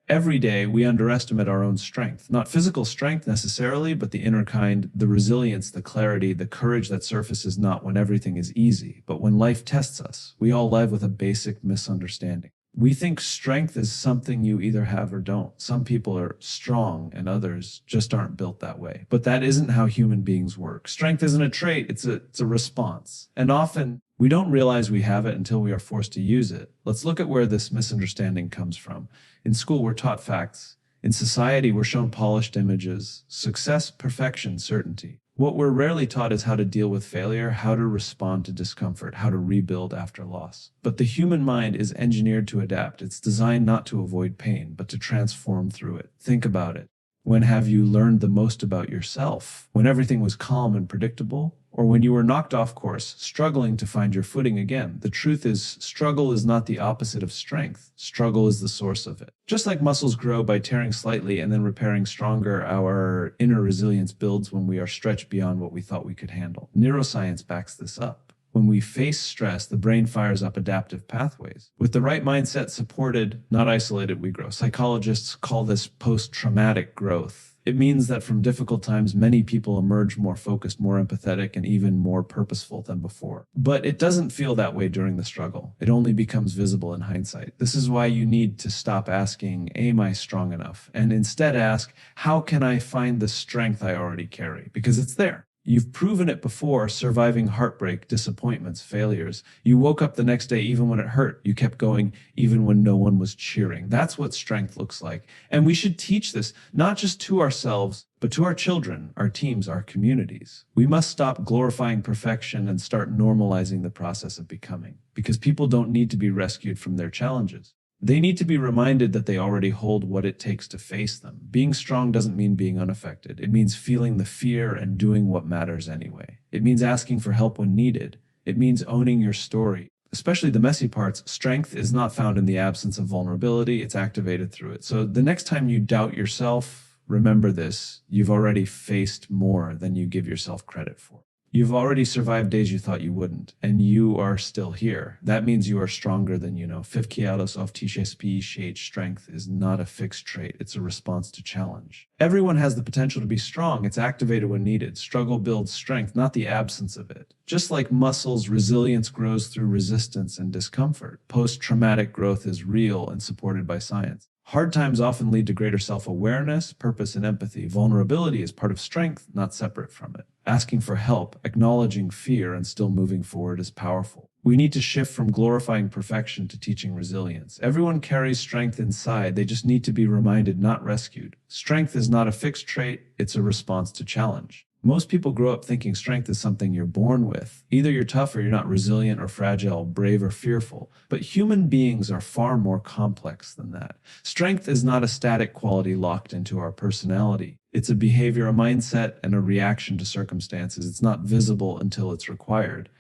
Every day, we underestimate our own strength, not physical strength necessarily, but the inner kind, the resilience, the clarity, the courage that surfaces not when everything is easy, but when life tests us. We all live with a basic misunderstanding. We think strength is something you either have or don't. Some people are strong and others just aren't built that way. But that isn't how human beings work. Strength isn't a trait, it's a response. And often we don't realize we have it until we are forced to use it. Let's look at where this misunderstanding comes from. In school, we're taught facts. In society, we're shown polished images, success, perfection, certainty. What we're rarely taught is how to deal with failure, how to respond to discomfort, how to rebuild after loss. But the human mind is engineered to adapt. It's designed not to avoid pain, but to transform through it. Think about it. When have you learned the most about yourself? When everything was calm and predictable? Or when you were knocked off course, struggling to find your footing again? The truth is, struggle is not the opposite of strength. Struggle is the source of it. Just like muscles grow by tearing slightly and then repairing stronger, our inner resilience builds when we are stretched beyond what we thought we could handle. Neuroscience backs this up. When we face stress, the brain fires up adaptive pathways. With the right mindset supported, not isolated, we grow. Psychologists call this post-traumatic growth. It means that from difficult times, many people emerge more focused, more empathetic, and even more purposeful than before. But it doesn't feel that way during the struggle. It only becomes visible in hindsight. This is why you need to stop asking, am I strong enough? And instead ask, how can I find the strength I already carry? Because it's there. You've proven it before, surviving heartbreak, disappointments, failures. You woke up the next day even when it hurt. You kept going even when no one was cheering. That's what strength looks like. And we should teach this, not just to ourselves, but to our children, our teams, our communities. We must stop glorifying perfection and start normalizing the process of becoming, because people don't need to be rescued from their challenges. They need to be reminded that they already hold what it takes to face them. Being strong doesn't mean being unaffected. It means feeling the fear and doing what matters anyway. It means asking for help when needed. It means owning your story, especially the messy parts. Strength is not found in the absence of vulnerability. It's activated through it. So the next time you doubt yourself, remember this: you've already faced more than you give yourself credit for. You've already survived days you thought you wouldn't, and you are still here. That means you are stronger than you know. Fivkialos of TSP strength is not a fixed trait. It's a response to challenge. Everyone has the potential to be strong. It's activated when needed. Struggle builds strength, not the absence of it. Just like muscles, resilience grows through resistance and discomfort. Post-traumatic growth is real and supported by science. Hard times often lead to greater self-awareness, purpose, and empathy. Vulnerability is part of strength, not separate from it. Asking for help, acknowledging fear, and still moving forward is powerful. We need to shift from glorifying perfection to teaching resilience. Everyone carries strength inside. They just need to be reminded, not rescued. Strength is not a fixed trait. It's a response to challenge. Most people grow up thinking strength is something you're born with. Either you're tough or you're not, resilient or fragile, brave or fearful. But human beings are far more complex than that. Strength is not a static quality locked into our personality. It's a behavior, a mindset, and a reaction to circumstances. It's not visible until it's required.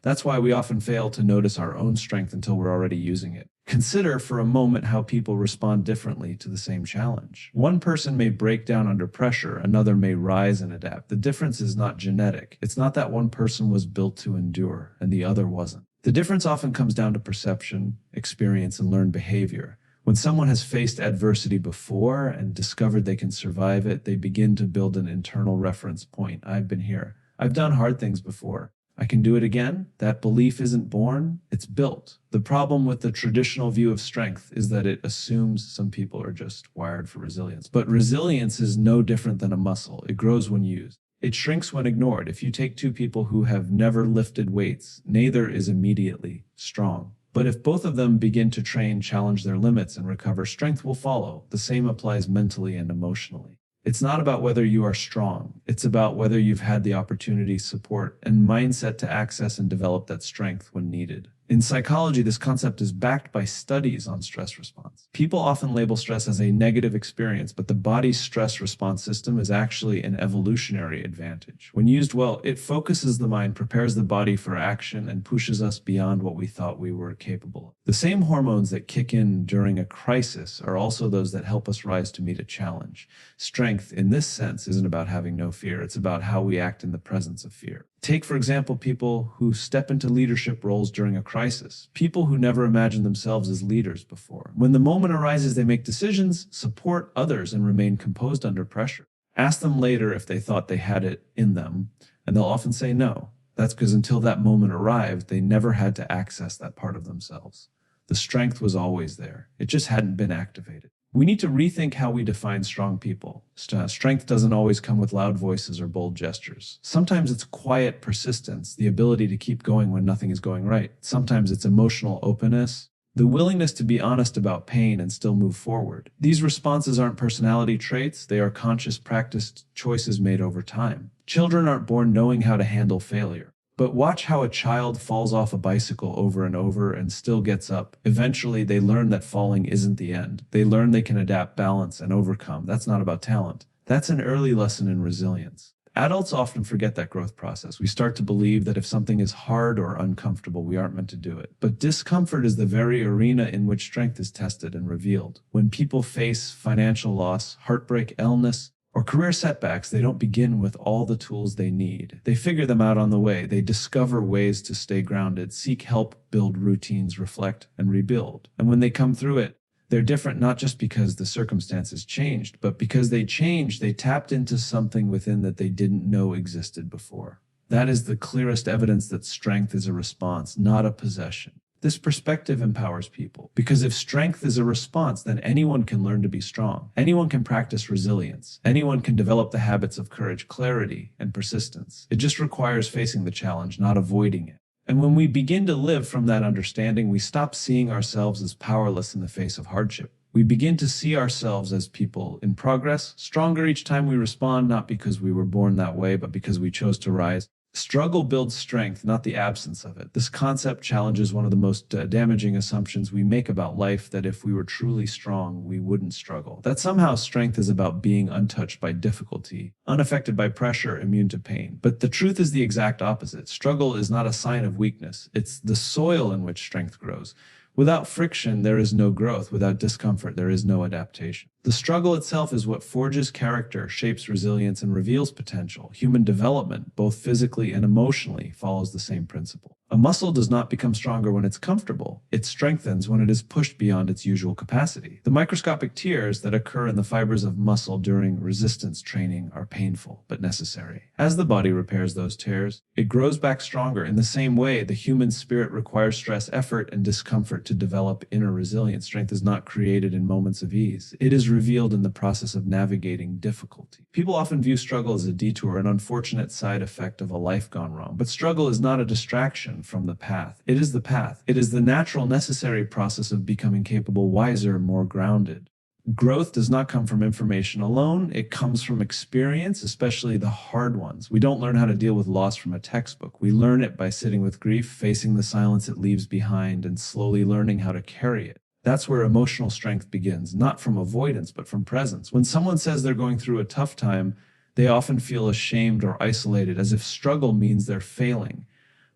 That's why we often fail to notice our own strength until we're already using it. Consider for a moment how people respond differently to the same challenge. One person may break down under pressure, another may rise and adapt. The difference is not genetic. It's not that one person was built to endure and the other wasn't. The difference often comes down to perception, experience, and learned behavior. When someone has faced adversity before and discovered they can survive it, they begin to build an internal reference point. I've been here. I've done hard things before. I can do it again. That belief isn't born, it's built. The problem with the traditional view of strength is that it assumes some people are just wired for resilience. But resilience is no different than a muscle. It grows when used. It shrinks when ignored. If you take two people who have never lifted weights, neither is immediately strong. But if both of them begin to train, challenge their limits, and recover, strength will follow. The same applies mentally and emotionally. It's not about whether you are strong. It's about whether you've had the opportunity, support, and mindset to access and develop that strength when needed. In psychology, this concept is backed by studies on stress response. People often label stress as a negative experience, but the body's stress response system is actually an evolutionary advantage. When used well, it focuses the mind, prepares the body for action, and pushes us beyond what we thought we were capable of. The same hormones that kick in during a crisis are also those that help us rise to meet a challenge. Strength, in this sense, isn't about having no fear. It's about how we act in the presence of fear. Take, for example, people who step into leadership roles during a crisis, people who never imagined themselves as leaders before. When the moment arises, they make decisions, support others, and remain composed under pressure. Ask them later if they thought they had it in them, and they'll often say no. That's because until that moment arrived, they never had to access that part of themselves. The strength was always there. It just hadn't been activated. We need to rethink how we define strong people. Strength doesn't always come with loud voices or bold gestures. Sometimes it's quiet persistence, the ability to keep going when nothing is going right. Sometimes it's emotional openness, the willingness to be honest about pain and still move forward. These responses aren't personality traits, they are conscious, practiced choices made over time. Children aren't born knowing how to handle failure. But watch how a child falls off a bicycle over and over and still gets up. Eventually, they learn that falling isn't the end. They learn they can adapt, balance, and overcome. That's not about talent. That's an early lesson in resilience. Adults often forget that growth process. We start to believe that if something is hard or uncomfortable, we aren't meant to do it. But discomfort is the very arena in which strength is tested and revealed. When people face financial loss, heartbreak, illness, or career setbacks, they don't begin with all the tools they need. They figure them out on the way. They discover ways to stay grounded, seek help, build routines, reflect, and rebuild. And when they come through it, they're different not just because the circumstances changed, but because they changed, they tapped into something within that they didn't know existed before. That is the clearest evidence that strength is a response, not a possession. This perspective empowers people, because if strength is a response, then anyone can learn to be strong. Anyone can practice resilience. Anyone can develop the habits of courage, clarity, and persistence. It just requires facing the challenge, not avoiding it. And when we begin to live from that understanding, we stop seeing ourselves as powerless in the face of hardship. We begin to see ourselves as people in progress, stronger each time we respond, not because we were born that way, but because we chose to rise. Struggle builds strength, not the absence of it. This concept challenges one of the most damaging assumptions we make about life, that if we were truly strong, we wouldn't struggle. That somehow strength is about being untouched by difficulty, unaffected by pressure, immune to pain. But the truth is the exact opposite. Struggle is not a sign of weakness. It's the soil in which strength grows. Without friction, there is no growth. Without discomfort, there is no adaptation. The struggle itself is what forges character, shapes resilience, and reveals potential. Human development, both physically and emotionally, follows the same principle. A muscle does not become stronger when it's comfortable. It strengthens when it is pushed beyond its usual capacity. The microscopic tears that occur in the fibers of muscle during resistance training are painful, but necessary. As the body repairs those tears, it grows back stronger. In the same way, the human spirit requires stress, effort, and discomfort to develop inner resilience. Strength is not created in moments of ease. It is revealed in the process of navigating difficulty. People often view struggle as a detour, an unfortunate side effect of a life gone wrong. But struggle is not a distraction from the path. It is the path. It is the natural, necessary process of becoming capable, wiser, more grounded. Growth does not come from information alone. It comes from experience, especially the hard ones. We don't learn how to deal with loss from a textbook. We learn it by sitting with grief, facing the silence it leaves behind, and slowly learning how to carry it. That's where emotional strength begins, not from avoidance, but from presence. When someone says they're going through a tough time, they often feel ashamed or isolated, as if struggle means they're failing.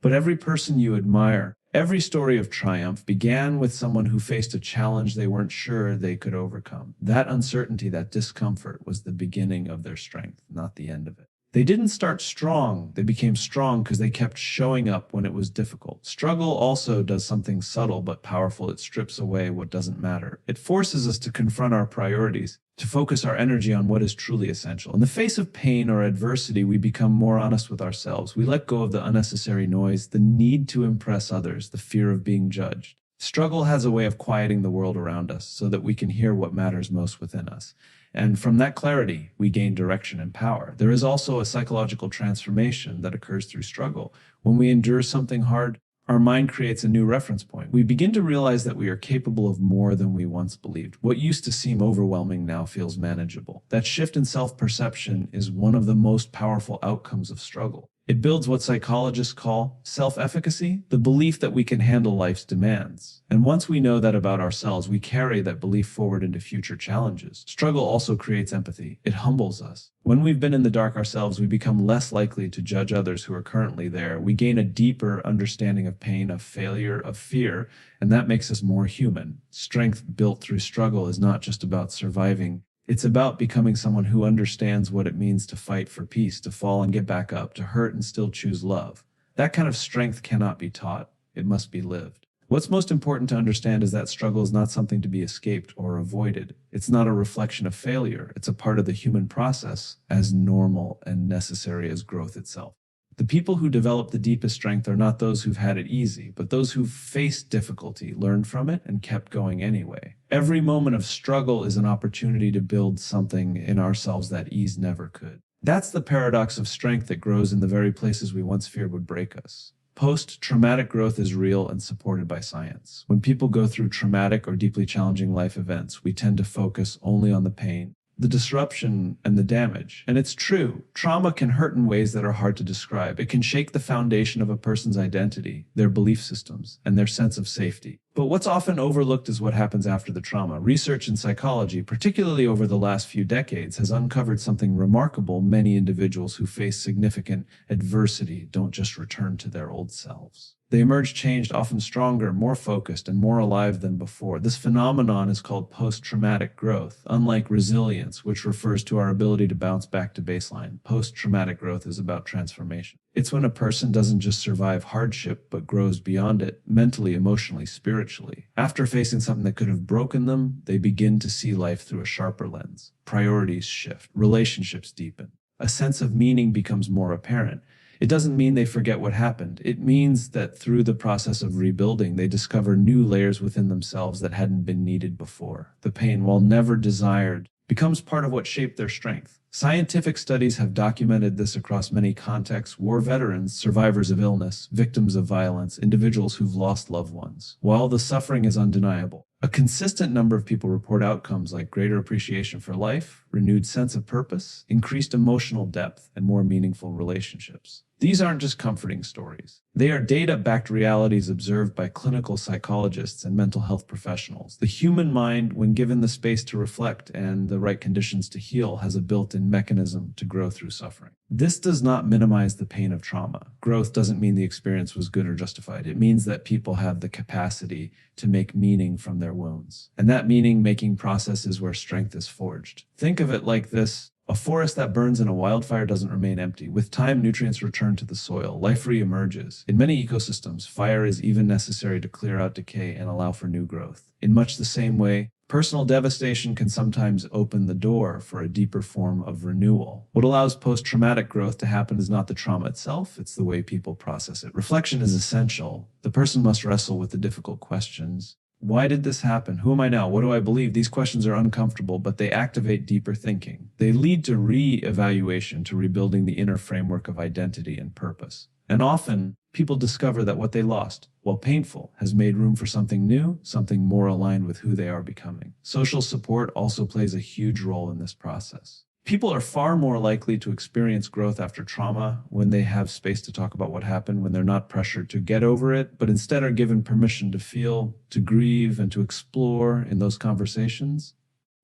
But every person you admire, every story of triumph began with someone who faced a challenge they weren't sure they could overcome. That uncertainty, that discomfort was the beginning of their strength, not the end of it. They didn't start strong. They became strong because they kept showing up when it was difficult. Struggle also does something subtle but powerful. It strips away what doesn't matter. It forces us to confront our priorities, to focus our energy on what is truly essential. In the face of pain or adversity, we become more honest with ourselves. We let go of the unnecessary noise, the need to impress others, the fear of being judged. Struggle has a way of quieting the world around us so that we can hear what matters most within us. And from that clarity, we gain direction and power. There is also a psychological transformation that occurs through struggle. When we endure something hard, our mind creates a new reference point. We begin to realize that we are capable of more than we once believed. What used to seem overwhelming now feels manageable. That shift in self-perception is one of the most powerful outcomes of struggle. It builds what psychologists call self-efficacy, the belief that we can handle life's demands. And once we know that about ourselves, we carry that belief forward into future challenges. Struggle also creates empathy. It humbles us. When we've been in the dark ourselves, we become less likely to judge others who are currently there. We gain a deeper understanding of pain, of failure, of fear, and that makes us more human. Strength built through struggle is not just about surviving. It's about becoming someone who understands what it means to fight for peace, to fall and get back up, to hurt and still choose love. That kind of strength cannot be taught. It must be lived. What's most important to understand is that struggle is not something to be escaped or avoided. It's not a reflection of failure. It's a part of the human process, as normal and necessary as growth itself. The people who develop the deepest strength are not those who've had it easy, but those who've faced difficulty, learned from it, and kept going anyway. Every moment of struggle is an opportunity to build something in ourselves that ease never could. That's the paradox of strength that grows in the very places we once feared would break us. Post-traumatic growth is real and supported by science. When people go through traumatic or deeply challenging life events, we tend to focus only on the pain, the disruption, and the damage. And it's true, trauma can hurt in ways that are hard to describe. It can shake the foundation of a person's identity, their belief systems, and their sense of safety. But what's often overlooked is what happens after the trauma. Research in psychology, particularly over the last few decades, has uncovered something remarkable. Many individuals who face significant adversity don't just return to their old selves. They emerge changed, often stronger, more focused, and more alive than before. This phenomenon is called post-traumatic growth. Unlike resilience, which refers to our ability to bounce back to baseline, post-traumatic growth is about transformation. It's when a person doesn't just survive hardship, but grows beyond it, mentally, emotionally, spiritually. After facing something that could have broken them, they begin to see life through a sharper lens. Priorities shift, relationships deepen. A sense of meaning becomes more apparent. It doesn't mean they forget what happened. It means that through the process of rebuilding, they discover new layers within themselves that hadn't been needed before. The pain, while never desired, becomes part of what shaped their strength. Scientific studies have documented this across many contexts: war veterans, survivors of illness, victims of violence, individuals who've lost loved ones. While the suffering is undeniable, a consistent number of people report outcomes like greater appreciation for life, renewed sense of purpose, increased emotional depth, and more meaningful relationships. These aren't just comforting stories. They are data-backed realities observed by clinical psychologists and mental health professionals. The human mind, when given the space to reflect and the right conditions to heal, has a built-in mechanism to grow through suffering. This does not minimize the pain of trauma. Growth doesn't mean the experience was good or justified. It means that people have the capacity to make meaning from their wounds. And that meaning-making process is where strength is forged. Think of it like this. A forest that burns in a wildfire doesn't remain empty. With time, nutrients return to the soil. Life re-emerges. In many ecosystems, fire is even necessary to clear out decay and allow for new growth. In much the same way, personal devastation can sometimes open the door for a deeper form of renewal. What allows post-traumatic growth to happen is not the trauma itself, it's the way people process it. Reflection is essential. The person must wrestle with the difficult questions. Why did this happen? Who am I now? What do I believe? These questions are uncomfortable, but they activate deeper thinking. They lead to re-evaluation, to rebuilding the inner framework of identity and purpose. And often, people discover that what they lost, while painful, has made room for something new, something more aligned with who they are becoming. Social support also plays a huge role in this process. People are far more likely to experience growth after trauma when they have space to talk about what happened, when they're not pressured to get over it, but instead are given permission to feel, to grieve, and to explore in those conversations.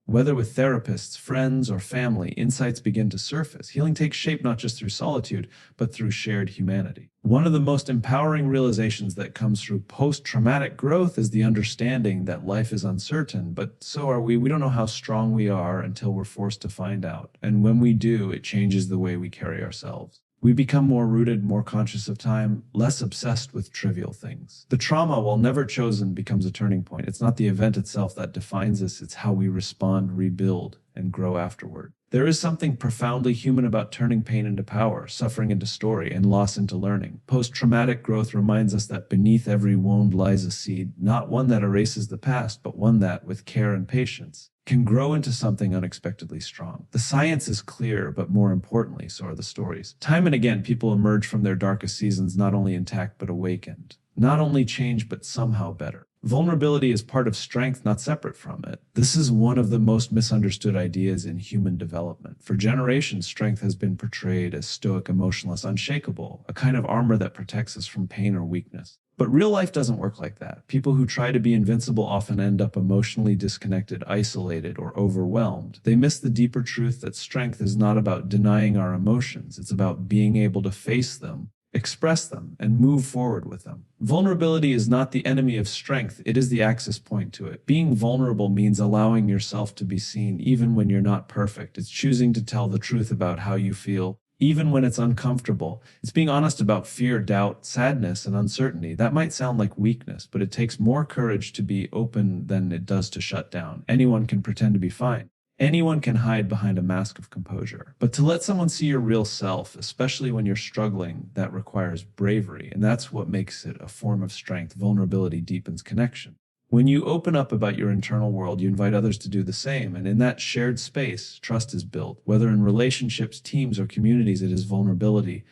Whether with therapists, friends, or family, insights begin to surface. Healing takes shape not just through solitude, but through shared humanity. One of the most empowering realizations that comes through post-traumatic growth is the understanding that life is uncertain, but so are we. We don't know how strong we are until we're forced to find out. And when we do, it changes the way we carry ourselves. We become more rooted, more conscious of time, less obsessed with trivial things. The trauma, while never chosen, becomes a turning point. It's not the event itself that defines us, it's how we respond, rebuild, and grow afterward. There is something profoundly human about turning pain into power, suffering into story, and loss into learning. Post-traumatic growth reminds us that beneath every wound lies a seed, not one that erases the past, but one that, with care and patience, can grow into something unexpectedly strong. The science is clear, but more importantly, so are the stories. Time and again, people emerge from their darkest seasons not only intact, but awakened. Not only changed, but somehow better. Vulnerability is part of strength, not separate from it. This is one of the most misunderstood ideas in human development. For generations, strength has been portrayed as stoic, emotionless, unshakable, a kind of armor that protects us from pain or weakness. But real life doesn't work like that. People who try to be invincible often end up emotionally disconnected, isolated, or overwhelmed. They miss the deeper truth that strength is not about denying our emotions. It's about being able to face them, express them, and move forward with them. Vulnerability is not the enemy of strength, it is the access point to it. Being vulnerable means allowing yourself to be seen even when you're not perfect. It's choosing to tell the truth about how you feel, even when it's uncomfortable. It's being honest about fear, doubt, sadness, and uncertainty. That might sound like weakness, but it takes more courage to be open than it does to shut down. Anyone can pretend to be fine. Anyone can hide behind a mask of composure. But to let someone see your real self, especially when you're struggling, that requires bravery. And that's what makes it a form of strength. Vulnerability deepens connection. When you open up about your internal world, you invite others to do the same. And in that shared space, trust is built. Whether in relationships, teams, or communities, it is vulnerability,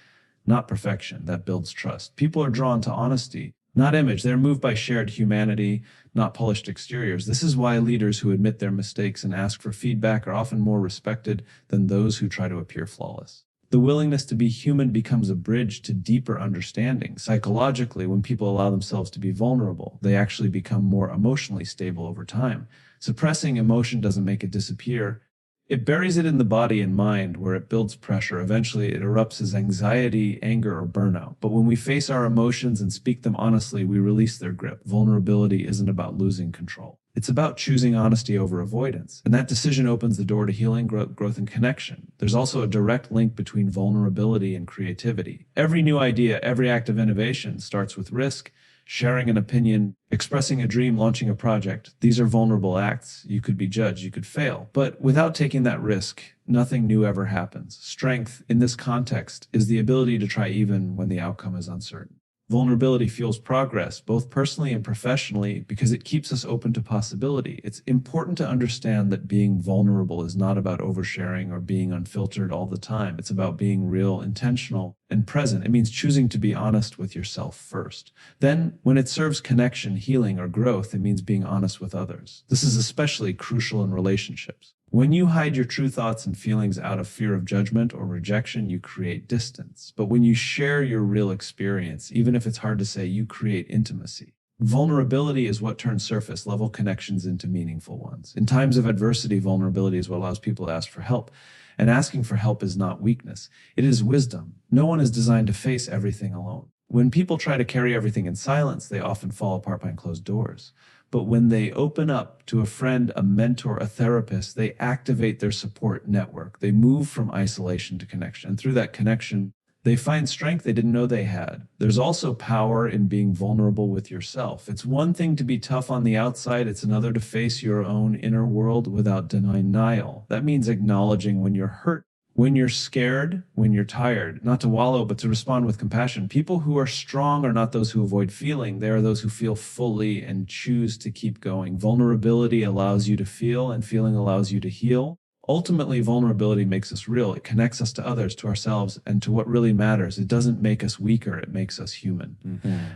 not perfection, that builds trust. People are drawn to honesty, not image. They're moved by shared humanity, not polished exteriors. This is why leaders who admit their mistakes and ask for feedback are often more respected than those who try to appear flawless. The willingness to be human becomes a bridge to deeper understanding. Psychologically, when people allow themselves to be vulnerable, they actually become more emotionally stable over time. Suppressing emotion doesn't make it disappear. It buries it in the body and mind, where it builds pressure. Eventually, it erupts as anxiety, anger, or burnout. But when we face our emotions and speak them honestly, we release their grip. Vulnerability isn't about losing control. It's about choosing honesty over avoidance. And that decision opens the door to healing, growth, and connection. There's also a direct link between vulnerability and creativity. Every new idea, every act of innovation starts with risk. Sharing an opinion, expressing a dream, launching a project. These are vulnerable acts. You could be judged, you could fail. But without taking that risk, nothing new ever happens. Strength, in this context, is the ability to try even when the outcome is uncertain. Vulnerability fuels progress, both personally and professionally, because it keeps us open to possibility. It's important to understand that being vulnerable is not about oversharing or being unfiltered all the time. It's about being real, intentional, and present. It means choosing to be honest with yourself first. Then, when it serves connection, healing, or growth, it means being honest with others. This is especially crucial in relationships. When you hide your true thoughts and feelings out of fear of judgment or rejection, you create distance. But when you share your real experience, even if it's hard to say, you create intimacy. Vulnerability is what turns surface-level connections into meaningful ones. In times of adversity, vulnerability is what allows people to ask for help. And asking for help is not weakness. It is wisdom. No one is designed to face everything alone. When people try to carry everything in silence, they often fall apart behind closed doors. But when they open up to a friend, a mentor, a therapist, they activate their support network. They move from isolation to connection. And through that connection, they find strength they didn't know they had. There's also power in being vulnerable with yourself. It's one thing to be tough on the outside. It's another to face your own inner world without denial. That means acknowledging when you're hurt, when you're scared, when you're tired, not to wallow, but to respond with compassion. People who are strong are not those who avoid feeling. They are those who feel fully and choose to keep going. Vulnerability allows you to feel, and feeling allows you to heal. Ultimately, vulnerability makes us real. It connects us to others, to ourselves, and to what really matters. It doesn't make us weaker. It makes us human.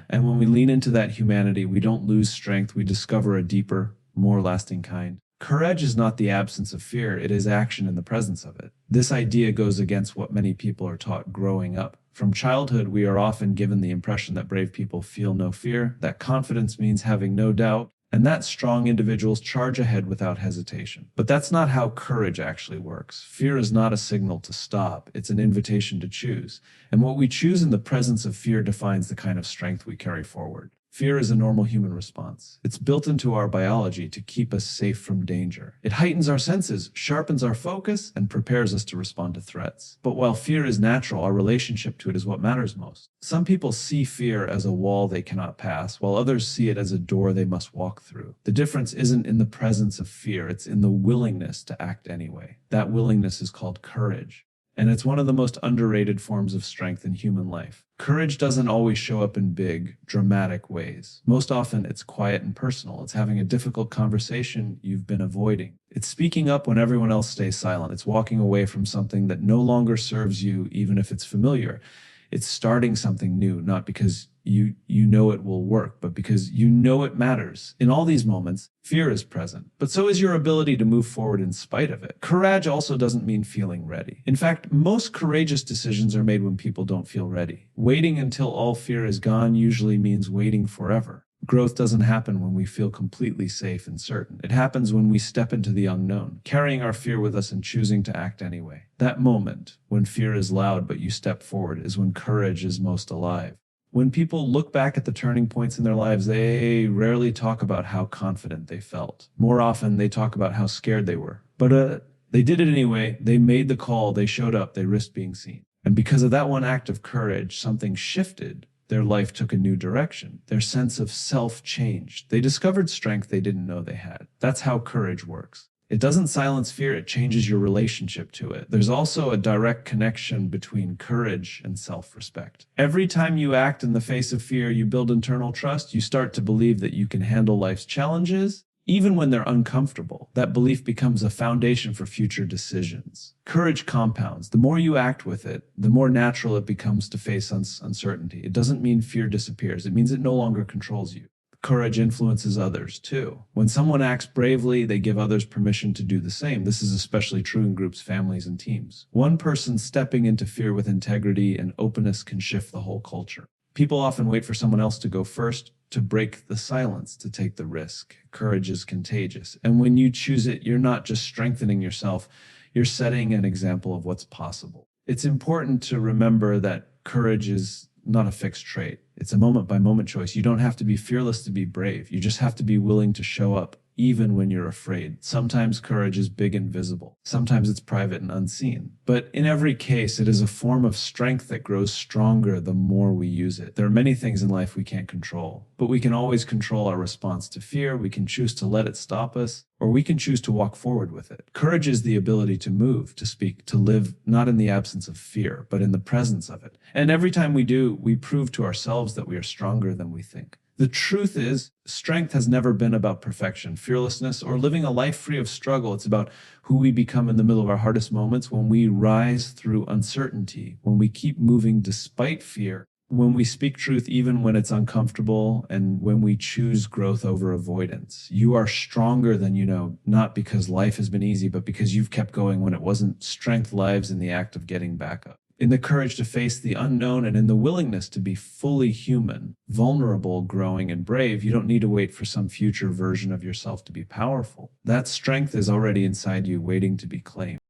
And when we lean into that humanity, we don't lose strength. We discover a deeper, more lasting kind. Courage is not the absence of fear. It is action in the presence of it. This idea goes against what many people are taught growing up. From childhood, we are often given the impression that brave people feel no fear, that confidence means having no doubt, and that strong individuals charge ahead without hesitation. But that's not how courage actually works. Fear is not a signal to stop. It's an invitation to choose. And what we choose in the presence of fear defines the kind of strength we carry forward. Fear is a normal human response. It's built into our biology to keep us safe from danger. It heightens our senses, sharpens our focus, and prepares us to respond to threats. But while fear is natural, our relationship to it is what matters most. Some people see fear as a wall they cannot pass, while others see it as a door they must walk through. The difference isn't in the presence of fear, it's in the willingness to act anyway. That willingness is called courage. And it's one of the most underrated forms of strength in human life. Courage doesn't always show up in big, dramatic ways. Most often, it's quiet and personal. It's having a difficult conversation you've been avoiding. It's speaking up when everyone else stays silent. It's walking away from something that no longer serves you, even if it's familiar. It's starting something new, not because you know it will work, but because you know it matters. In all these moments, fear is present, but so is your ability to move forward in spite of it. Courage also doesn't mean feeling ready. In fact, most courageous decisions are made when people don't feel ready. Waiting until all fear is gone usually means waiting forever. Growth doesn't happen when we feel completely safe and certain. It happens when we step into the unknown, carrying our fear with us and choosing to act anyway. That moment, when fear is loud but you step forward, is when courage is most alive. When people look back at the turning points in their lives, they rarely talk about how confident they felt. More often, they talk about how scared they were. But they did it anyway. They made the call. They showed up. They risked being seen. And because of that one act of courage, something shifted. Their life took a new direction. Their sense of self changed. They discovered strength they didn't know they had. That's how courage works. It doesn't silence fear, it changes your relationship to it. There's also a direct connection between courage and self-respect. Every time you act in the face of fear, you build internal trust. You start to believe that you can handle life's challenges, even when they're uncomfortable. That belief becomes a foundation for future decisions. Courage compounds. The more you act with it, the more natural it becomes to face uncertainty. It doesn't mean fear disappears. It means it no longer controls you. Courage influences others too. When someone acts bravely, they give others permission to do the same. This is especially true in groups, families, and teams. One person stepping into fear with integrity and openness can shift the whole culture. People often wait for someone else to go first, to break the silence, to take the risk. Courage is contagious. And when you choose it, you're not just strengthening yourself, you're setting an example of what's possible. It's important to remember that courage is not a fixed trait. It's a moment by moment choice. You don't have to be fearless to be brave. You just have to be willing to show up even when you're afraid. Sometimes courage is big and visible. Sometimes it's private and unseen. But in every case, it is a form of strength that grows stronger the more we use it. There are many things in life we can't control, but we can always control our response to fear. We can choose to let it stop us, or we can choose to walk forward with it. Courage is the ability to move, to speak, to live, not in the absence of fear, but in the presence of it. And every time we do, we prove to ourselves that we are stronger than we think. The truth is, strength has never been about perfection, fearlessness, or living a life free of struggle. It's about who we become in the middle of our hardest moments, when we rise through uncertainty, when we keep moving despite fear, when we speak truth even when it's uncomfortable, and when we choose growth over avoidance. You are stronger than you know, not because life has been easy, but because you've kept going when it wasn't. Strength lives in the act of getting back up, in the courage to face the unknown, and in the willingness to be fully human, vulnerable, growing, and brave. You don't need to wait for some future version of yourself to be powerful. That strength is already inside you, waiting to be claimed.